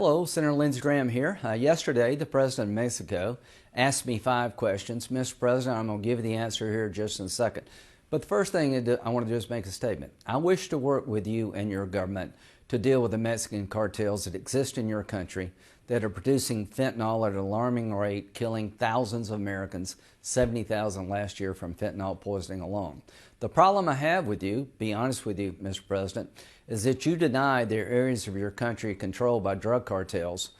Hello, Senator Lindsey here. Yesterday, the President of Mexico asked me 5 questions. Mr. President, I'm going to give you the answer here just in a second. But the first thing I want to do is make a statement. I wish to work with you and your government to deal with the Mexican cartels that exist in your country that are producing fentanyl at an alarming rate, killing thousands of Americans, 70,000 last year from fentanyl poisoning alone. The problem I have with you, be honest with you, Mr. President, is that you deny there are areas of your country controlled by drug cartels.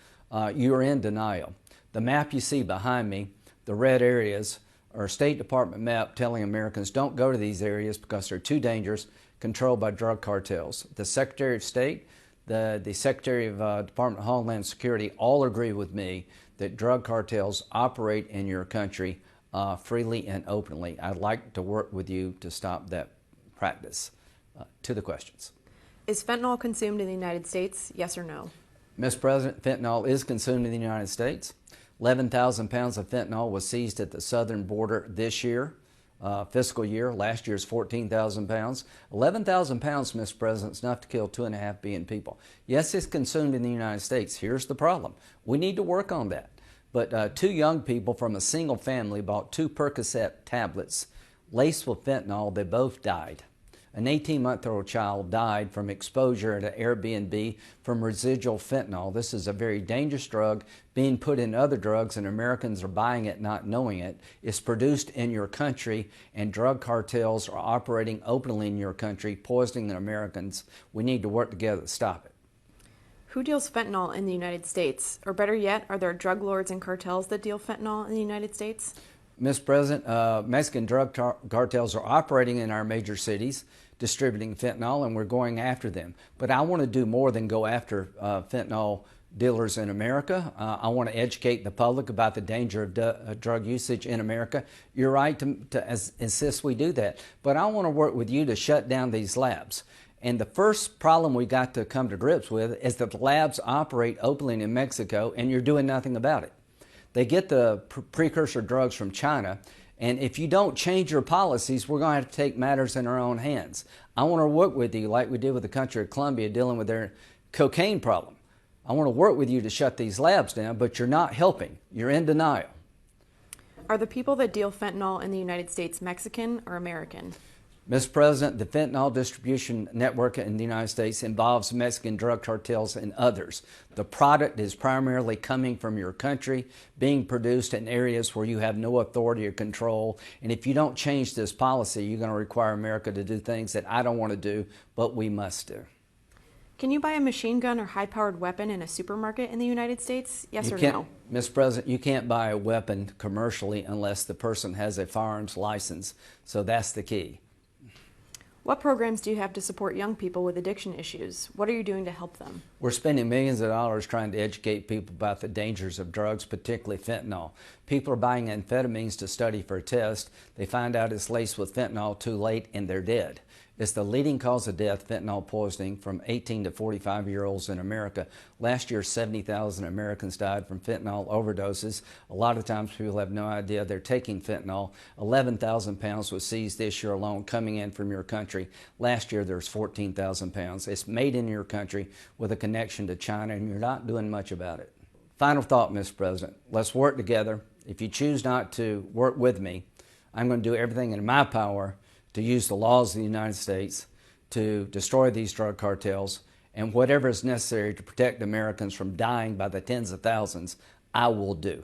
You are in denial. The map you see behind me, the red areas, are a State Department map telling Americans don't go to these areas because they're too dangerous, controlled by drug cartels. The Secretary of State, the Secretary of Department of Homeland Security all agree with me that drug cartels operate in your country freely and openly. I'd like to work with you to stop that practice. To the questions. Is fentanyl consumed in the United States, yes or no? Mr. President, fentanyl is consumed in the United States. 11,000 pounds of fentanyl was seized at the southern border this year, fiscal year. Last year's 14,000 pounds. 11,000 pounds, Mr. President, is enough to kill 2.5 billion people. Yes, it's consumed in the United States. Here's the problem. We need to work on that. But 2 young people from a single family bought 2 Percocet tablets laced with fentanyl. They both died. An 18-month-old child died from exposure at an Airbnb from residual fentanyl. This is a very dangerous drug being put in other drugs, and Americans are buying it not knowing it. It's produced in your country, and drug cartels are operating openly in your country, poisoning Americans. We need to work together to stop it. Who deals fentanyl in the United States? Or better yet, are there drug lords and cartels that deal fentanyl in the United States? Mr. President, Mexican drug cartels are operating in our major cities, distributing fentanyl, and we're going after them. But I want to do more than go after fentanyl dealers in America. I want to educate the public about the danger of drug usage in America. You're right to insist we do that. But I want to work with you to shut down these labs. And the first problem we got to come to grips with is that the labs operate openly in Mexico, and you're doing nothing about it. They get the precursor drugs from China, and if you don't change your policies, we're going to have to take matters in our own hands. I want to work with you like we did with the country of Colombia dealing with their cocaine problem. I want to work with you to shut these labs down, but you're not helping. You're in denial. Are the people that deal fentanyl in the United States Mexican or American? Mr. President, the fentanyl distribution network in the United States involves Mexican drug cartels and others. The product is primarily coming from your country, being produced in areas where you have no authority or control. And if you don't change this policy, you're going to require America to do things that I don't want to do, but we must do. Can you buy a machine gun or high-powered weapon in a supermarket in the United States, yes or no? Mr. President, you can't buy a weapon commercially unless the person has a firearms license, so that's the key. What programs do you have to support young people with addiction issues? What are you doing to help them? We're spending millions of dollars trying to educate people about the dangers of drugs, particularly fentanyl. People are buying amphetamines to study for a test. They find out it's laced with fentanyl too late and they're dead. It's the leading cause of death, fentanyl poisoning, from 18 to 45-year-olds in America. Last year, 70,000 Americans died from fentanyl overdoses. A lot of times people have no idea they're taking fentanyl. 11,000 pounds was seized this year alone coming in from your country. Last year, there's 14,000 pounds. It's made in your country with a connection to China, and you're not doing much about it. Final thought, Mr. President. Let's work together. If you choose not to work with me, I'm going to do everything in my power to use the laws of the United States to destroy these drug cartels, and whatever is necessary to protect Americans from dying by the tens of thousands, I will do.